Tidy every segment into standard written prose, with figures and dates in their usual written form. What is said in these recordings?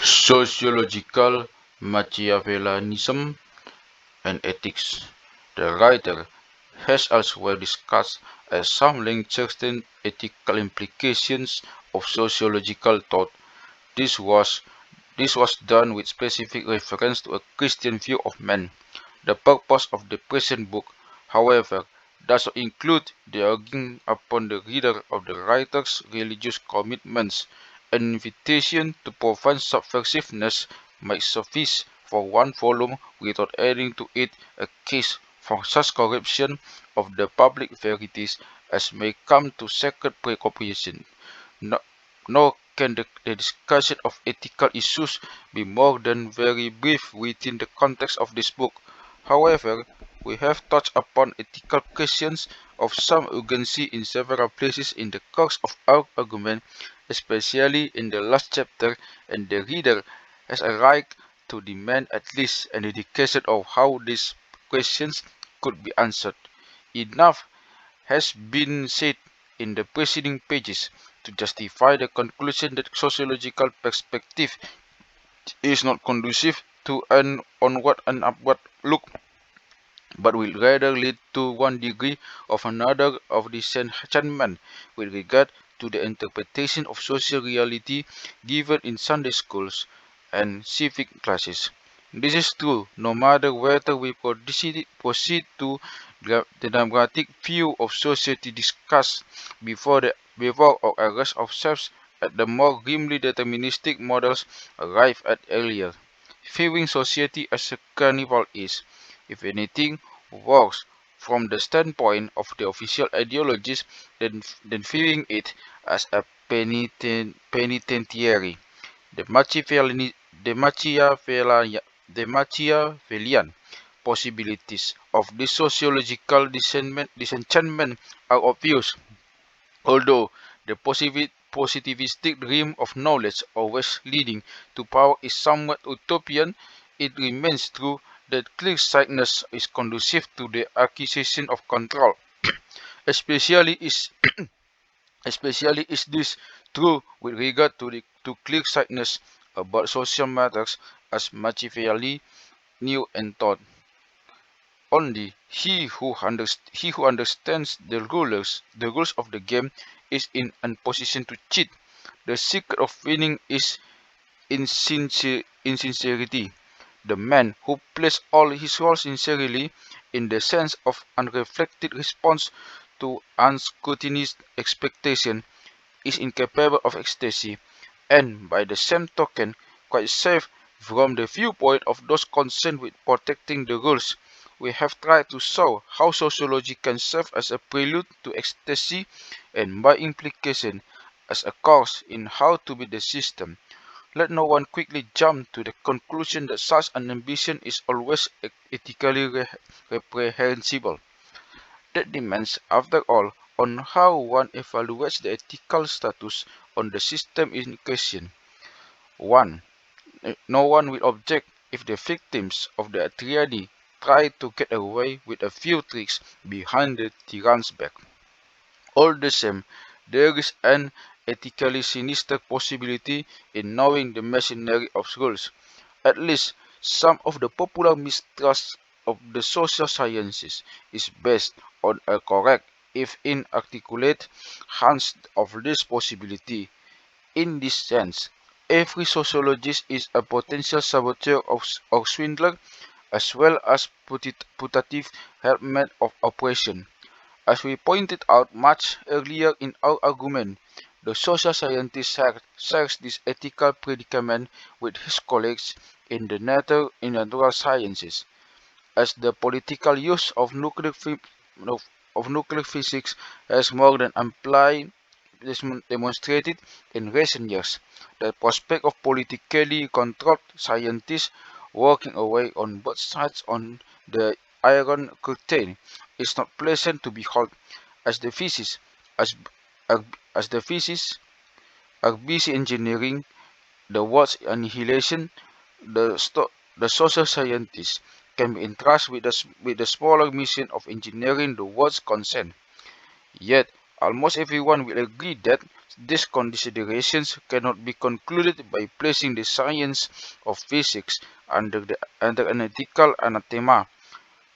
Sociological Machiavellanism and Ethics. The writer has elsewhere discussed at some length certain ethical implications of sociological thought. This was this was done with specific reference to a Christian view of man. The purpose of the present book, however, does not include the urging upon the reader of the writer's religious commitments. An invitation to profound subversiveness might suffice for one volume without adding to it a case for such corruption of the public verities as may come to sacred preoccupation. No, nor can the discussion of ethical issues be more than very brief within the context of this book. However, we have touched upon ethical questions of some urgency in several places in the course of our argument, especially in the last chapter, and the reader has a right to demand at least an indication of how these questions could be answered. Enough has been said in the preceding pages to justify the conclusion that sociological perspective is not conducive to an onward and upward look, but will rather lead to one degree of another of disenchantment with regard to the interpretation of social reality given in Sunday schools and civic classes. This is true no matter whether we proceed to the democratic view of society discussed before or arrest ourselves at the more grimly deterministic models arrived at earlier. Viewing society as a carnival is, if anything, worse from the standpoint of the official ideologies than viewing it as a penitentiary. The Machiavellian, the Machiavellian, the Machiavellian possibilities of this sociological disenchantment are obvious, although the positivistic dream of knowledge always leading to power is somewhat utopian. It remains true that clear-sightedness is conducive to the acquisition of control. Especially is Especially is this true with regard to clear-sightedness about social matters, as Machiavelli knew and taught. Only he who understands the rules of the game, is in a position to cheat. The secret of winning is insincerity. The man who plays all his roles sincerely, in the sense of unreflected response to unscrutinized expectation, is incapable of ecstasy, and by the same token quite safe from the viewpoint of those concerned with protecting the rules. We have tried to show how sociology can serve as a prelude to ecstasy, and by implication as a course in how to be the system. Let no one quickly jump to the conclusion that such an ambition is always ethically reprehensible. That depends, after all, on how one evaluates the ethical status on the system in question. 1. No one will object if the victims of the triad try to get away with a few tricks behind the tyrant's back. All the same, there is an ethically sinister possibility in knowing the machinery of rules. At least some of the popular mistrust of the social sciences is based on a correct, if inarticulate, hunch of this possibility. In this sense, every sociologist is a potential saboteur or swindler, as well as putative helpmate of oppression. As we pointed out much earlier in our argument, the social scientist shares this ethical predicament with his colleagues in the natural sciences, as the political use of nuclear physics has more than amply demonstrated in recent years. The prospect of politically controlled scientists working away on both sides on the Iron Curtain is not pleasant to behold, as the physicists as, as the physicists are busy engineering the world's annihilation. The social scientists can be entrusted with the smaller mission of engineering the world's consent. Yet, Almost everyone will agree that these considerations cannot be concluded by placing the science of physics under an ethical anathema.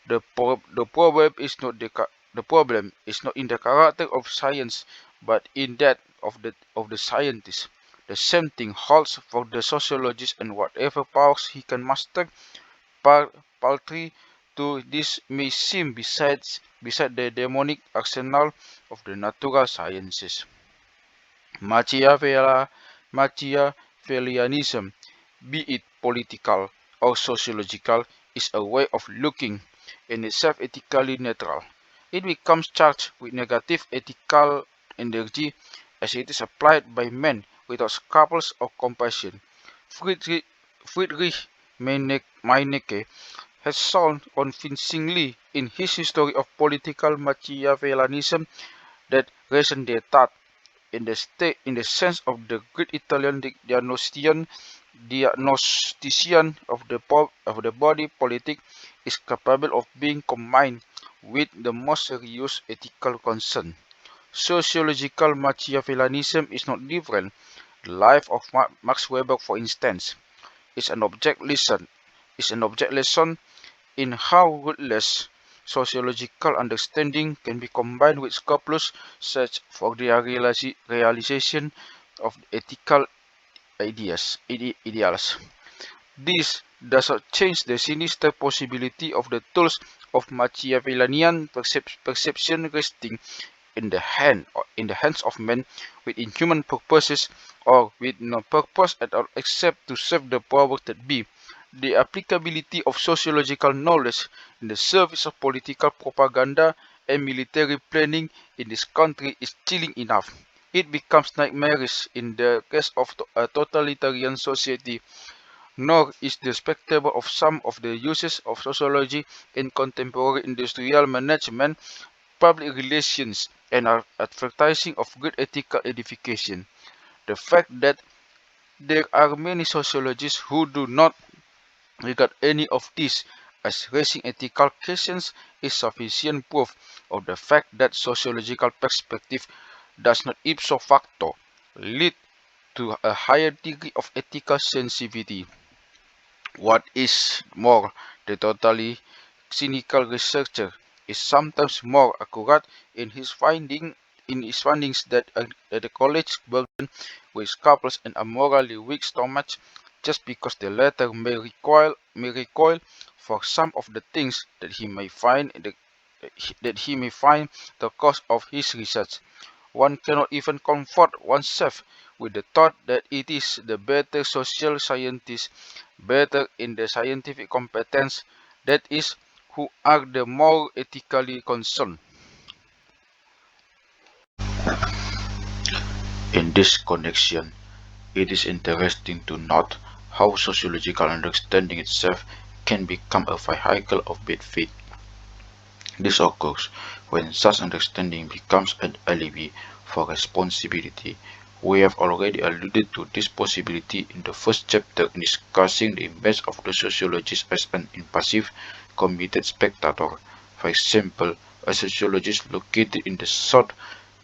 The problem is not the problem is not in the character of science, but in that of the scientist. The same thing holds for the sociologist, and whatever powers he can master, par- paltry to this may seem beside the demonic arsenal of the natural sciences. Machiavella, Machiavellianism, be it political or sociological, is a way of looking in itself ethically neutral. It becomes charged with negative ethical energy as it is applied by men without scruples or compassion. Friedrich Meinecke has shown convincingly in his history of political Machiavellianism that raison d'etat in the sense of the great Italian diagnostician of the body politic is capable of being combined with the most serious ethical concern. Sociological Machiavellianism is not different. The life of Max Weber, for instance, is an object lesson in how ruthless sociological understanding can be combined with scrupulous search for the realization of ethical ideals. This does not change the sinister possibility of the tools of Machiavellian perception resting in the hands of men with inhuman purposes or with no purpose at all except to serve the powers that be. The applicability of sociological knowledge in the service of political propaganda and military planning in this country is chilling enough. It becomes nightmarish in the case of a totalitarian society, nor is the spectacle of some of the uses of sociology in contemporary industrial management, public relations, and advertising of great ethical edification. The fact that there are many sociologists who do not regard any of these as raising ethical questions is sufficient proof of the fact that sociological perspective does not ipso facto lead to a higher degree of ethical sensitivity. What is more, the totally cynical researcher is sometimes more accurate in his findings that the college burden with scruples and a morally weak stomach just because the latter may recoil for some of the things that he may find the cause of his research. One cannot even comfort oneself with the thought that it is the better social scientists, better in the scientific competence, that is, who are the more ethically concerned. In this connection, it is interesting to note how sociological understanding itself can become a vehicle of bad faith. This occurs when such understanding becomes an alibi for responsibility. We have already alluded to this possibility in the first chapter in discussing the image of the sociologist as an impassive, committed spectator. For example, a sociologist located in the South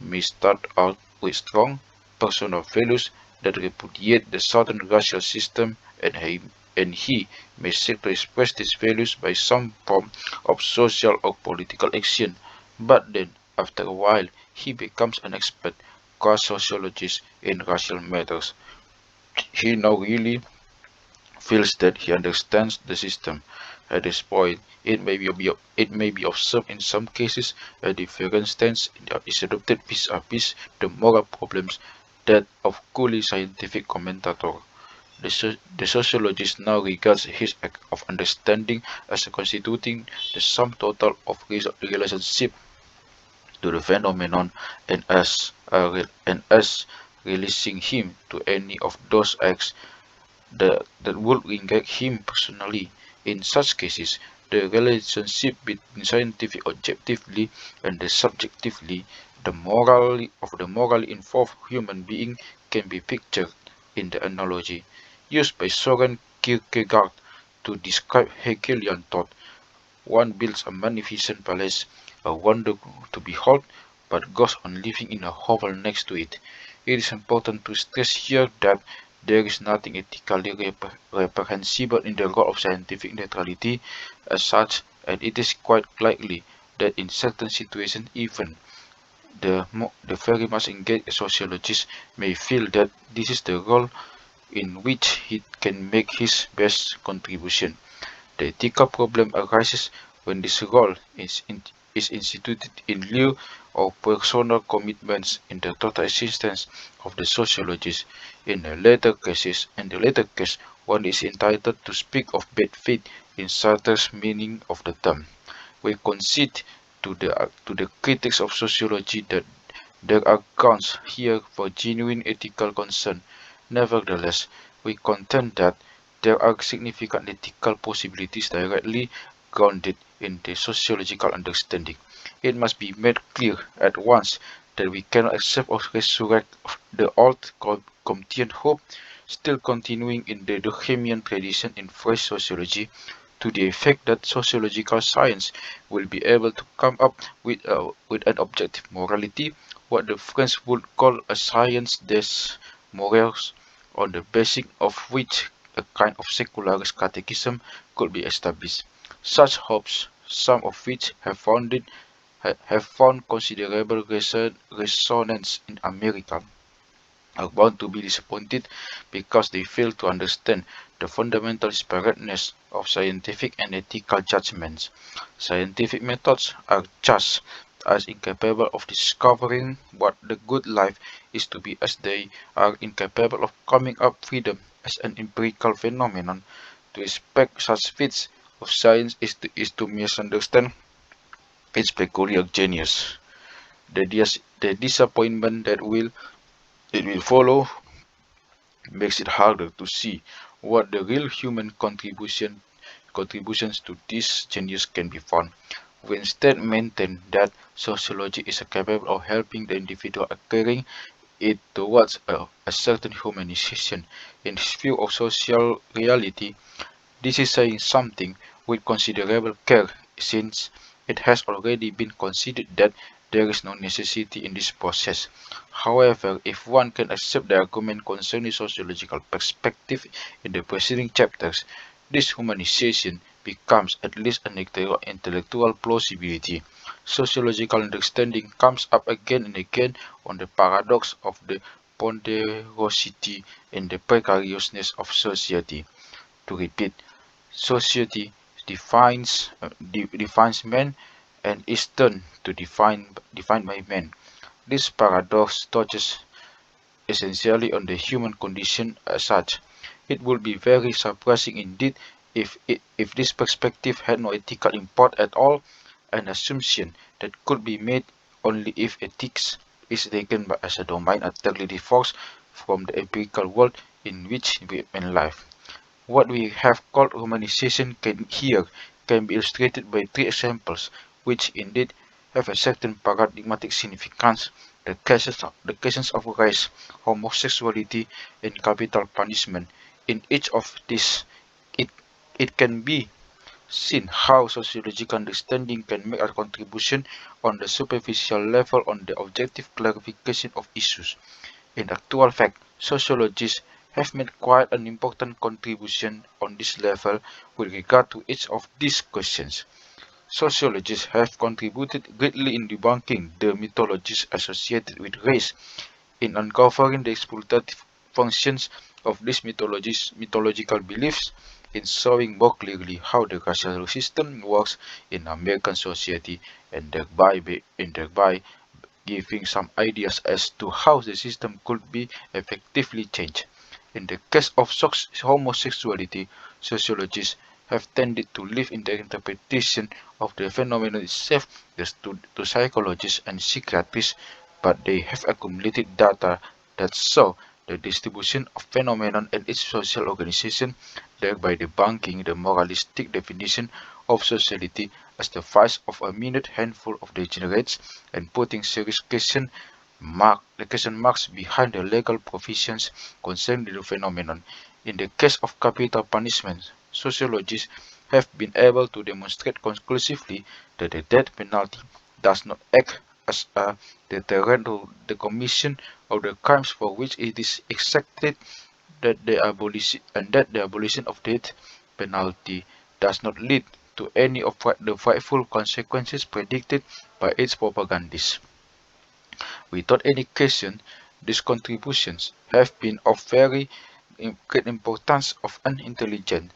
may start out with strong personal values that repudiate the Southern racial system, and he may seek to express these values by some form of social or political action, but then, after a while, he becomes an expert class sociologist in racial matters. He now really feels that he understands the system. At this point, it may be observed in some cases a different stance is adopted vis-a-vis the moral problems that of coolly scientific commentator. The sociologist now regards his act of understanding as constituting the sum total of relationship to the phenomenon and as releasing him to any of those acts that would engage him personally. In such cases, the relationship between scientific objectively and the subjectively, the morally involved human being can be pictured in the analogy used by Soren Kierkegaard to describe Hegelian thought. One builds a magnificent palace, a wonder to behold, but goes on living in a hovel next to it. It is important to stress here that there is nothing ethically reprehensible in the role of scientific neutrality as such, and it is quite likely that in certain situations even the very much engaged sociologist may feel that this is the role in which he can make his best contribution. The ethical problem arises when this role is instituted in lieu of personal commitments in the total existence of the sociologist. In the latter case, one is entitled to speak of bad faith in Sartre's meaning of the term. We concede to the critics of sociology that there are grounds here for genuine ethical concern. Nevertheless, we contend that there are significant ethical possibilities directly grounded in the sociological understanding. It must be made clear at once that we cannot accept or resurrect the old Comtean hope still continuing in the Durkheimian tradition in fresh sociology to the effect that sociological science will be able to come up with an objective morality, what the French would call a science des morals, on the basis of which a kind of secularist catechism could be established. Such hopes, some of which have found considerable resonance in America, are bound to be disappointed because they fail to understand the fundamental disparateness of scientific and ethical judgments. Scientific methods are just as incapable of discovering what the good life is to be as they are incapable of coming up freedom as an empirical phenomenon. To expect such feats of science is to misunderstand its peculiar genius. The disappointment that will follow makes it harder to see what the real human contributions to this genius can be found. We instead maintain that sociology is capable of helping the individual carrying it towards a certain humanization. In his view of social reality, this is saying something with considerable care, since it has already been considered that there is no necessity in this process. However, if one can accept the argument concerning sociological perspective in the preceding chapters, this humanization becomes at least an intellectual plausibility. Sociological understanding comes up again and again on the paradox of the ponderosity and the precariousness of society. To repeat, society defines man and is done to defined by man. This paradox touches essentially on the human condition as such. It would be very surprising indeed if this perspective had no ethical import at all, an assumption that could be made only if ethics is taken as a domain utterly divorced from the empirical world in which we live. What we have called humanization can be illustrated by three examples, which indeed have a certain paradigmatic significance: the cases of race, homosexuality, and capital punishment. In each of these, it, it can be seen how sociological understanding can make a contribution on the superficial level on the objective clarification of issues. In actual fact, sociologists have made quite an important contribution on this level with regard to each of these questions. Sociologists have contributed greatly in debunking the mythologies associated with race, in uncovering the exploitative functions of these mythological beliefs, in showing more clearly how the racial system works in American society, and thereby giving some ideas as to how the system could be effectively changed. In the case of homosexuality, sociologists have tended to leave in the interpretation of the phenomenon itself to psychologists and psychiatrists, but they have accumulated data that show the distribution of phenomenon and its social organization, thereby debunking the moralistic definition of sociality as the vice of a minute handful of degenerates and putting serious question marks behind the legal provisions concerning the phenomenon. In the case of capital punishment, sociologists have been able to demonstrate conclusively that the death penalty does not act as a deterrent to the commission of the crimes for which it is expected that the abolition of death penalty does not lead to any of the frightful consequences predicted by its propagandists. Without any question, these contributions have been of very great importance of an intelligent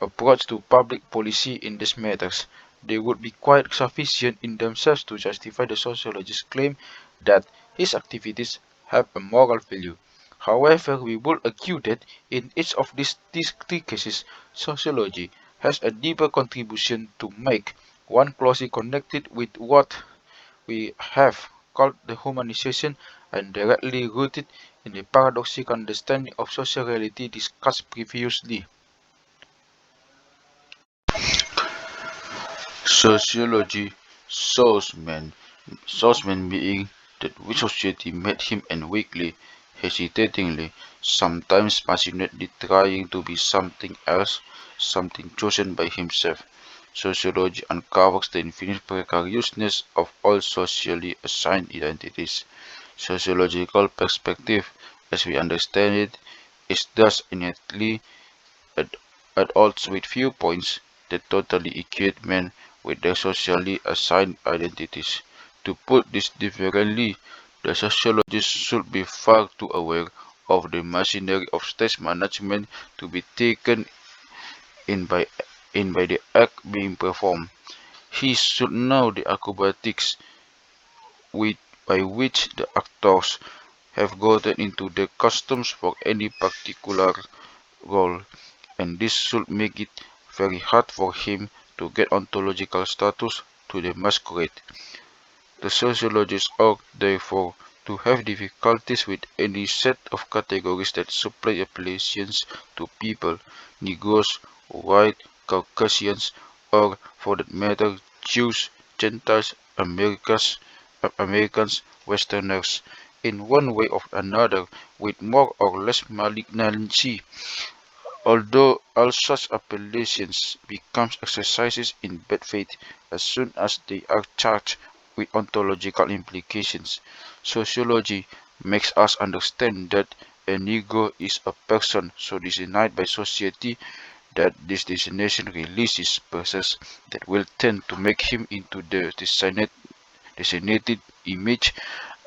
approach to public policy in these matters. They would be quite sufficient in themselves to justify the sociologist's claim that his activities have a moral value. However, we would argue that in each of these three cases, sociology has a deeper contribution to make, one closely connected with what we have called the humanization and directly rooted in the paradoxical understanding of social reality discussed previously. Sociology shows man being that which society met him and weakly, hesitatingly, sometimes passionately trying to be something else, something chosen by himself. Sociology uncovers the infinite precariousness of all socially assigned identities. Sociological perspective, as we understand it, is thus innately at, at odds with viewpoints that totally equate men with their socially assigned identities. To put this differently, the sociologist should be far too aware of the machinery of state management to be taken in by, in by the act being performed. He should know the acrobatics with, by which the actors have gotten into the customs for any particular role, and this should make it very hard for him to get ontological status to the masquerade. The sociologists ought, therefore, to have difficulties with any set of categories that supply appellations to people, Negroes, white, Caucasians, or, for that matter, Jews, Gentiles, Americans, Westerners, in one way or another, with more or less malignancy. Although all such appellations become exercises in bad faith as soon as they are charged with ontological implications, sociology makes us understand that a Negro is a person so designed by society that this designation releases persons that will tend to make him into the designated image,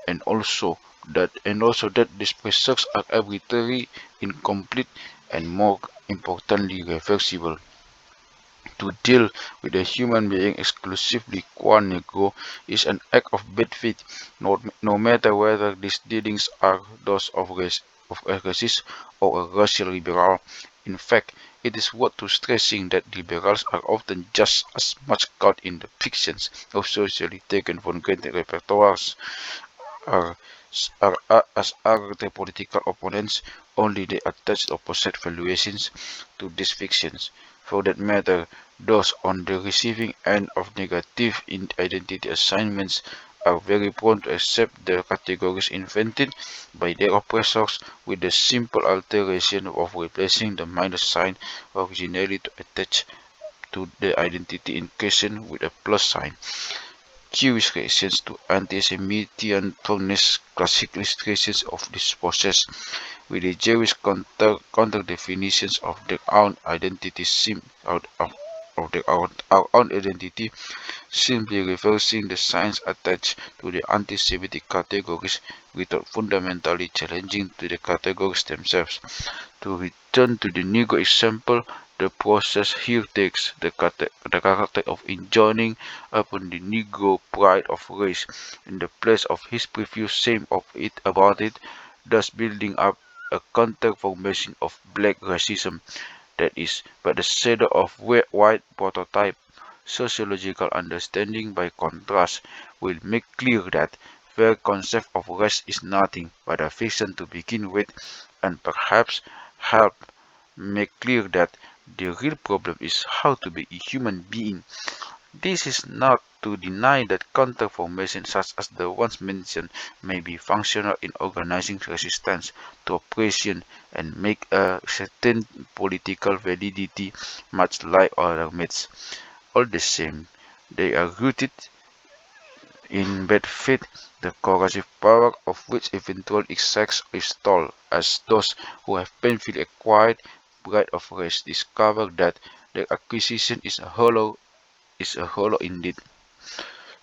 and also that these precepts are arbitrary, incomplete, and more importantly reversible. To deal with a human being exclusively qua negro is an act of bad faith, no matter whether these dealings are those of a racist or a racial liberal. In fact, it is worth to stressing that liberals are often just as much caught in the fictions of socially taken for granted repertoires are, as are their political opponents, only they attach opposite valuations to these fictions. For that matter, those on the receiving end of negative identity assignments are very prone to accept the categories invented by their oppressors with the simple alteration of replacing the minus sign originally to attach to the identity in question with a plus sign. Jewish reactions to anti-Semitic Thomas classic illustrations of this process, with the Jewish counter-definitions of their own identity our own identity, simply reversing the signs attached to the anti-Semitic categories without fundamentally challenging to the categories themselves. To return to the Negro example, the process here takes the character of enjoining upon the Negro pride of race in the place of his previous shame of it about it, thus building up a counter-formation of black racism that is but the shadow of white prototype. Sociological understanding, by contrast, will make clear that their concept of race is nothing but a fiction to begin with, and perhaps help make clear that the real problem is how to be a human being. This is not to deny that counterformations such as the ones mentioned may be functional in organizing resistance to oppression and make a certain political validity, much like other myths. All the same, they are rooted In bad faith, the corrosive power of which eventual exacts is stalled, as those who have painfully acquired pride of race discover that their acquisition is a hollow indeed.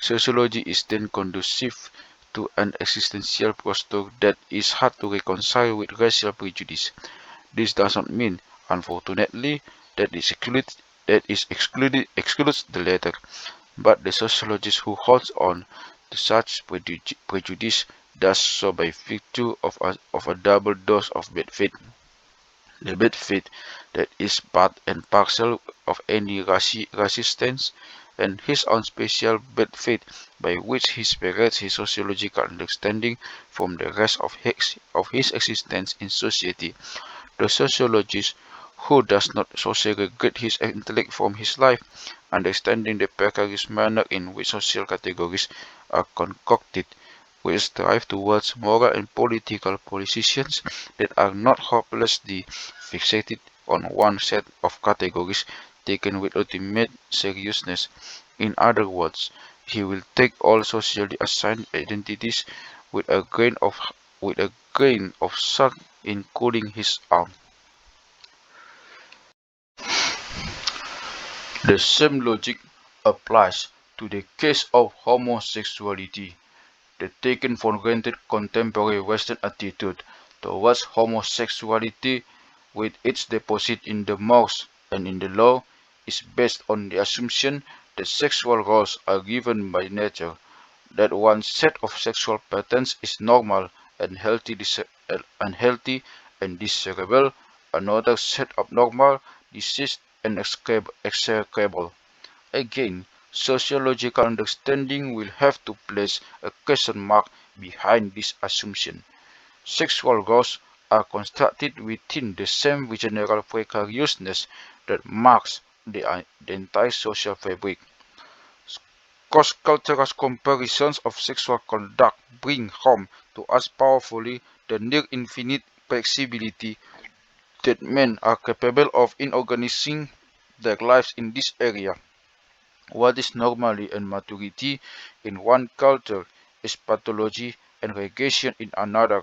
Sociology is then conducive to an existential posture that is hard to reconcile with racial prejudice. This does not mean, unfortunately, excludes the latter, but the sociologist who holds on to such prejudice does so by virtue of a double dose of bad faith. The bad faith that is part and parcel of any resistance, and his own special bad faith by which he separates his sociological understanding from the rest of his existence in society. The sociologist who does not so segregate his intellect from his life, understanding the precarious manner in which social categories are concocted, will strive towards moral and political positions that are not hopelessly fixated on one set of categories taken with ultimate seriousness. In other words, he will take all socially assigned identities with a grain of salt, including his own. The same logic applies to the case of homosexuality. The taken for granted contemporary Western attitude towards homosexuality, with its deposit in the mores and in the law, is based on the assumption that sexual roles are given by nature, that one set of sexual patterns is normal and healthy and desirable, another set abnormal, diseased and execrable. Again, sociological understanding will have to place a question mark behind this assumption. Sexual roles are constructed within the same general precariousness that marks the entire social fabric. Cross-cultural comparisons of sexual conduct bring home to us powerfully the near-infinite flexibility that men are capable of in organizing their lives in this area. What is normality and maturity in one culture is pathology and regression in another.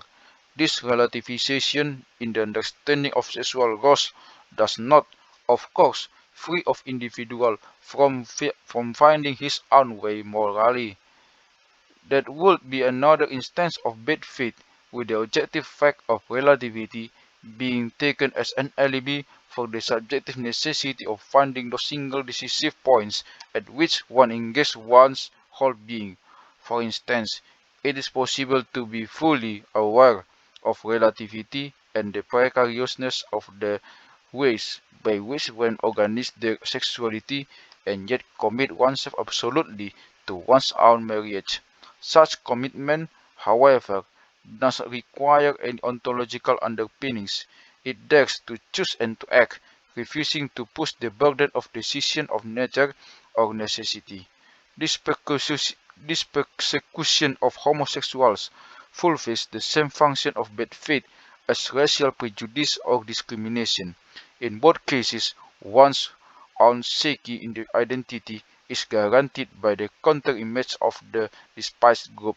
This relativization in the understanding of sexual roles does not, of course, free of individual from finding his own way morally. That would be another instance of bad faith, with the objective fact of relativity being taken as an alibi for the subjective necessity of finding those single decisive points at which one engages one's whole being. For instance, it is possible to be fully aware of relativity and the precariousness of the ways by which one organizes their sexuality and yet commit oneself absolutely to one's own marriage. Such commitment, however, does not require any ontological underpinnings. It dares to choose and to act, refusing to push the burden of decision of nature or necessity. This persecution of homosexuals fulfills the same function of bad faith as racial prejudice or discrimination. In both cases, one's own psyche in the identity is guaranteed by the counter-image of the despised group.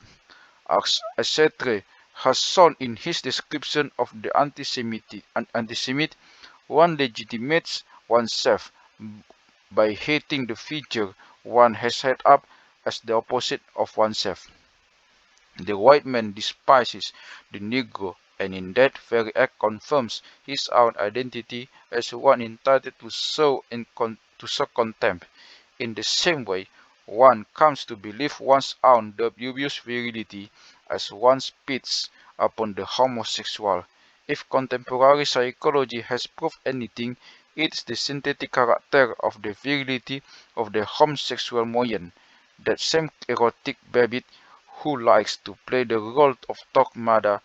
As Sartre has shown in his description of the antisemite, one legitimates oneself by hating the feature one has set up as the opposite of oneself. The white man despises the Negro and in that very act confirms his own identity as one entitled to show contempt. In the same way, one comes to believe one's own dubious virility as one spits upon the homosexual. If contemporary psychology has proved anything, it is the synthetic character of the virility of the homosexual moyen, that same erotic baby who likes to play the role of dogmata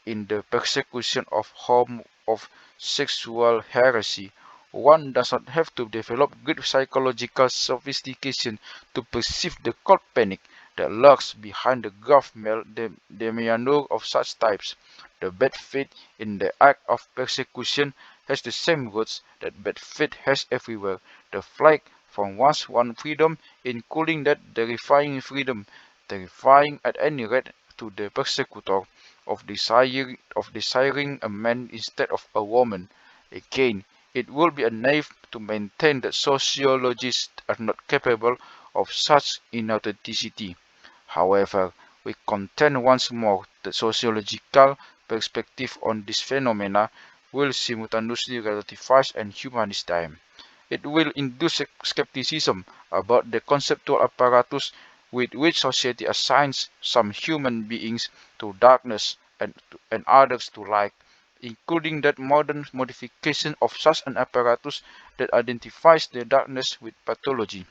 in the persecution of sexual heresy. One does not have to develop great psychological sophistication to perceive the cold panic that lurks behind the gruff demeanor of such types. The bad faith in the act of persecution has the same roots that bad faith has everywhere. The flight from one's one freedom, including that terrifying freedom terrifying at any rate to the persecutor of desiring a man instead of a woman. Again, it would be naive to maintain that sociologists are not capable of such inauthenticity. However, we contend once more that sociological perspective on this phenomena will simultaneously relativize and humanize them. It will induce skepticism about the conceptual apparatus with which society assigns some human beings to darkness and others to light, including that modern modification of such an apparatus that identifies the darkness with pathology.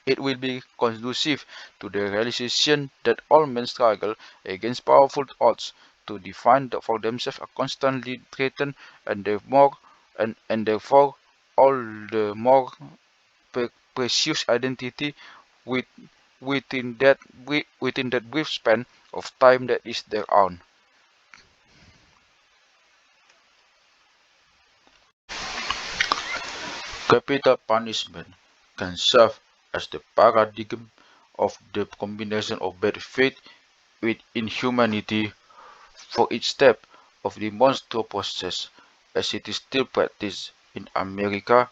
It will be conducive to the realization that all men struggle against powerful odds to define for themselves a constantly threatened and therefore all the more precious identity with, within that brief span of time that is their own. Capital punishment can serve as the paradigm of the combination of bad faith with inhumanity for each step of the monstrous process, as it is still practiced in America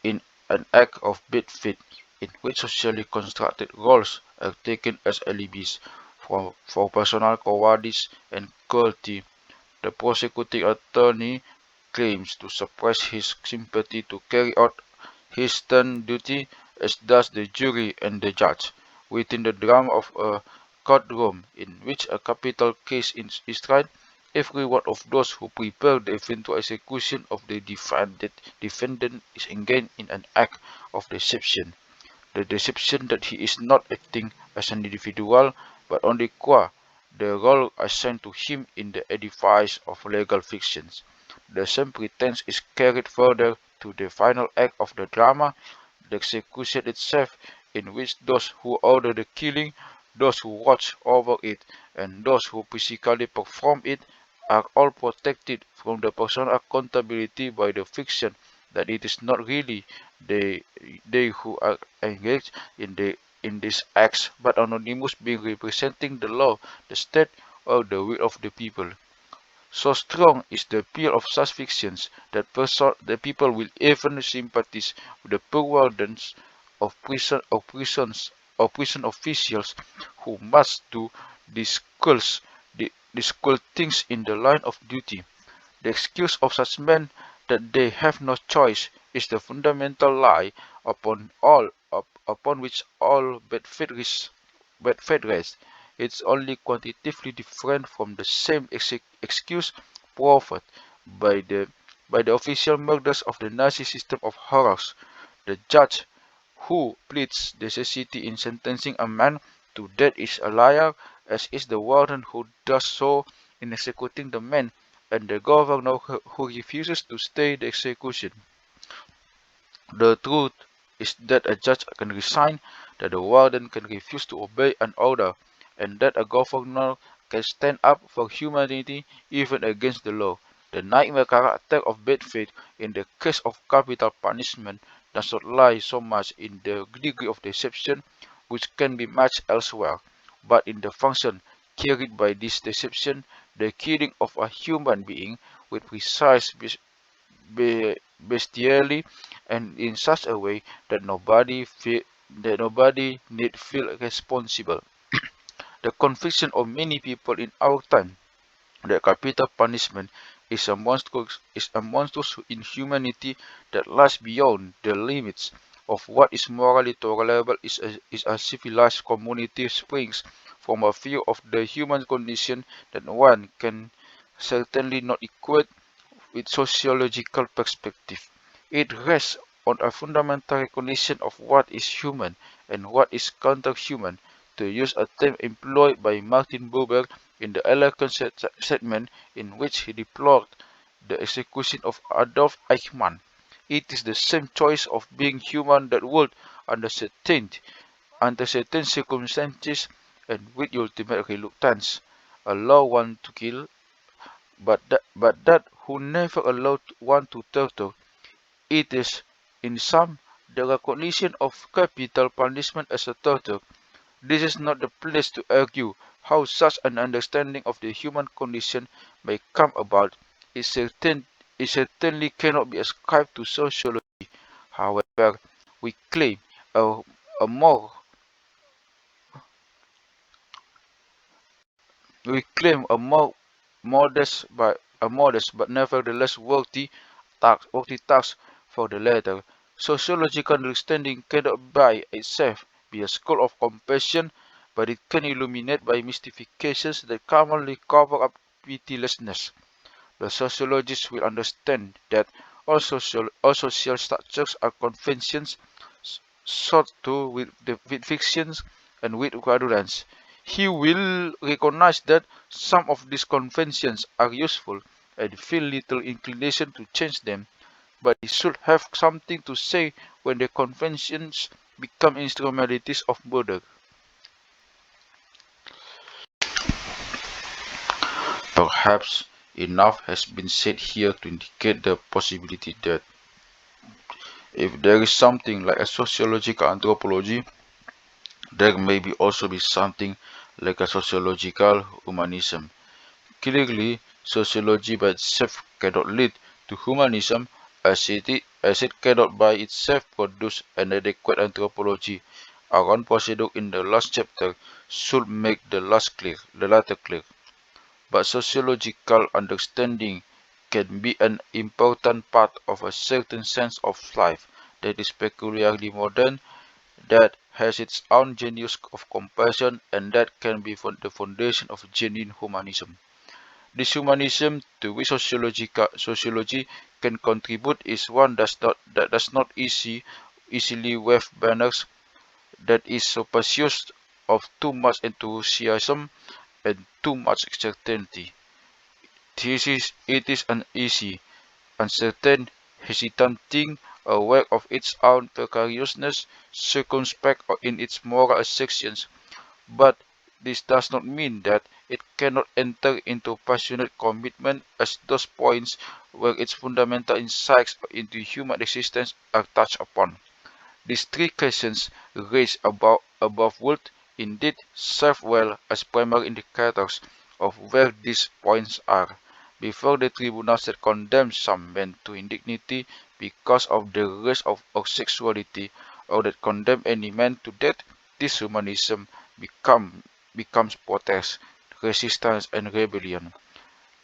in an act of bad faith in which socially constructed roles are taken as alibis for personal cowardice and cruelty. The prosecuting attorney claims to suppress his sympathy to carry out his stern duty, as does the jury and the judge, within the drama of a courtroom in which a capital case is tried. Every one of those who prepare the eventual execution of the defendant is engaged in an act of deception. The deception that he is not acting as an individual, but only qua the role assigned to him in the edifice of legal fictions. The same pretense is carried further to the final act of the drama, the execution itself, in which those who order the killing, those who watch over it, and those who physically perform it are all protected from the personal accountability by the fiction that it is not really they, they who are engaged in these acts, but anonymous being representing the law, the state, or the will of the people. So strong is the appeal of such fictions that people will even sympathize with the poor wardens of prison officials who must do these cruel things in the line of duty. The excuse of such men that they have no choice is the fundamental lie upon which all bad faith rests. It's only quantitatively different from the same excuse proffered by the by the official murders of the Nazi system of horrors. The judge who pleads necessity in sentencing a man to death is a liar, as is the warden who does so in executing the man, and the governor who refuses to stay the execution. The truth is that a judge can resign, that a warden can refuse to obey an order, and that a governor can stand up for humanity even against the law. The nightmare character of bad faith in the case of capital punishment does not lie so much in the degree of deception which can be matched elsewhere, but in the function carried by this deception, the killing of a human being with precise bestially and in such a way that nobody need feel responsible. The conviction of many people in our time that capital punishment is a monstrous inhumanity that lies beyond the limits of what is morally tolerable is a civilized community springs from a view of the human condition that one can certainly not equate with sociological perspective. It rests on a fundamental recognition of what is human and what is counterhuman, to use a term employed by Martin Buber in the eloquent statement in which he deplored the execution of Adolf Eichmann. It is the same choice of being human that would, under certain circumstances and with ultimate reluctance, allow one to kill, but that who never allowed one to torture. It is, in sum, the recognition of capital punishment as a torture This is not the place to argue how such an understanding of the human condition may come about. It, certain, it certainly cannot be ascribed to sociology. However, we claim a, a more we claim a modest but nevertheless worthy task for the latter. Sociological understanding cannot by itself be a school of compassion, but it can illuminate by mystifications that commonly cover up pitilessness. The sociologist will understand that all social structures are conventions sought to with fictions and with adherence. He will recognize that some of these conventions are useful and feel little inclination to change them, but he should have something to say when the conventions become instrumentalities of murder. Perhaps enough has been said here to indicate the possibility that if there is something like a sociological anthropology, there may be also be something like a sociological humanism. Clearly, sociology by itself cannot lead to humanism as it cannot by itself produce an adequate anthropology. Our own procedure in the last chapter should make the latter clear. But sociological understanding can be an important part of a certain sense of life that is peculiarly modern, that has its own genius of compassion, and that can be the foundation of genuine humanism. This humanism to which sociology can contribute is one that does not easily wave banners, that is so pursued of too much enthusiasm and too much certainty. It is uneasy, uncertain, hesitating, aware of its own precariousness, circumspect in its moral assertions, but this does not mean that it cannot enter into passionate commitment as those points where its fundamental insights into human existence are touched upon. These three questions raised above would indeed serve well as primary indicators of where these points are, before the tribunals that condemn some men to indignity because of the race or sexuality, or that condemn any man to death. This humanism becomes protest, resistance, and rebellion.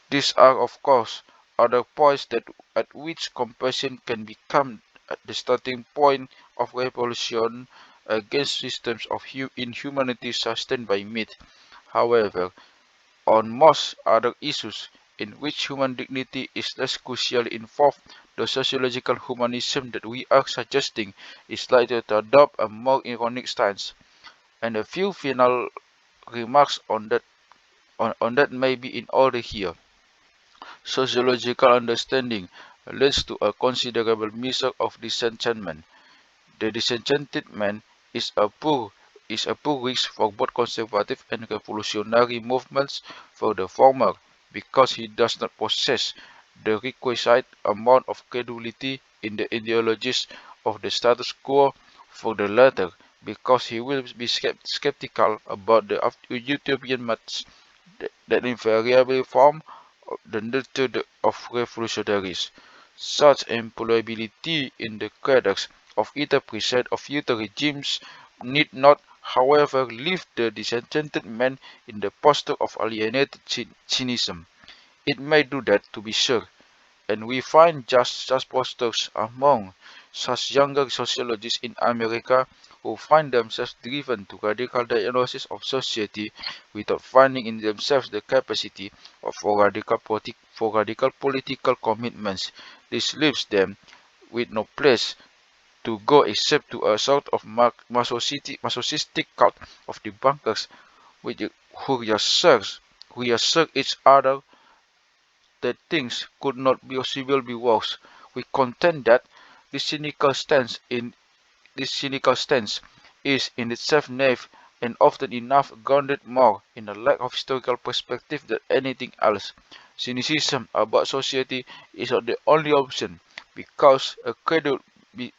These are, of course, other points that at which compassion can become the starting point of revolution against systems of inhumanity sustained by myth. However, on most other issues in which human dignity is less crucially involved, the sociological humanism that we are suggesting is likely to adopt a more ironic stance. And a few final remarks on that may be in order here. Sociological understanding leads to a considerable measure of disenchantment. The disenchanted man is a poor risk for both conservative and revolutionary movements. For the former, because he does not possess the requisite amount of credulity in the ideologies of the status quo; for the latter, because he will be skeptical about the utopian myths that invariably form the nature of revolutionaries. Such employability in the cadres of either present or future regimes need not, however, leave the disenchanted man in the posture of alienated cynicism. It may do that, to be sure, and we find just such posters among such younger sociologists in America who find themselves driven to radical diagnosis of society without finding in themselves the capacity for radical political commitments. This leaves them with no place to go except to a sort of masochistic cult of debunkers which, who reassert each other that things could not possibly be worse. We contend that this cynical stance in this cynical stance is in itself naive and often enough grounded more in a lack of historical perspective than anything else. Cynicism about society is not the only option, because a credulity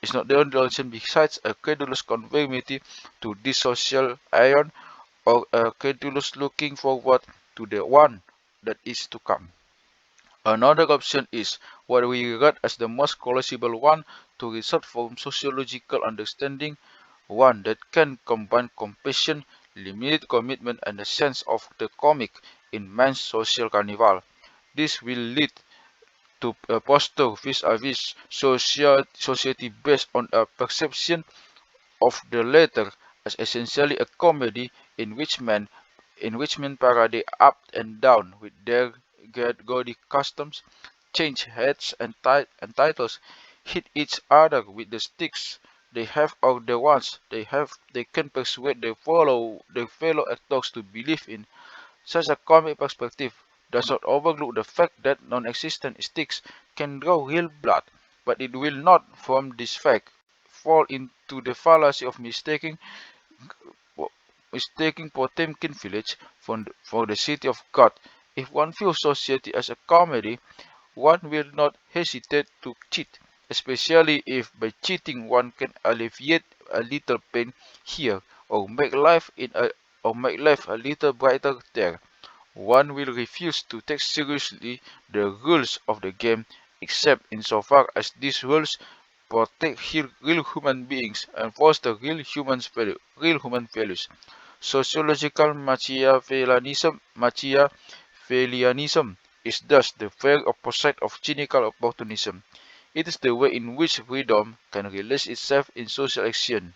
is not the only relation besides a credulous conformity to this social aeon, or a credulous looking forward to the one that is to come. Another option is what we regard as the most plausible one to result from sociological understanding, one that can combine compassion, limited commitment, and a sense of the comic in man's social carnival. This will lead to a posture vis-a-vis society based on a perception of the latter as essentially a comedy in which men parody up and down with their gaudy costumes, change heads and titles, hit each other with the sticks they have or the ones they can persuade their fellow actors to believe in. Such a comic perspective does not overlook the fact that non-existent sticks can draw real blood, but it will not, from this fact, fall into the fallacy of mistaking Potemkin village for the city of God. If one views society as a comedy, one will not hesitate to cheat, especially if by cheating one can alleviate a little pain here or make life a little brighter there. One will refuse to take seriously the rules of the game except insofar as these rules protect real human beings and foster real human values. Sociological Machiavellianism is thus the very opposite of cynical opportunism. It is the way in which freedom can realize itself in social action.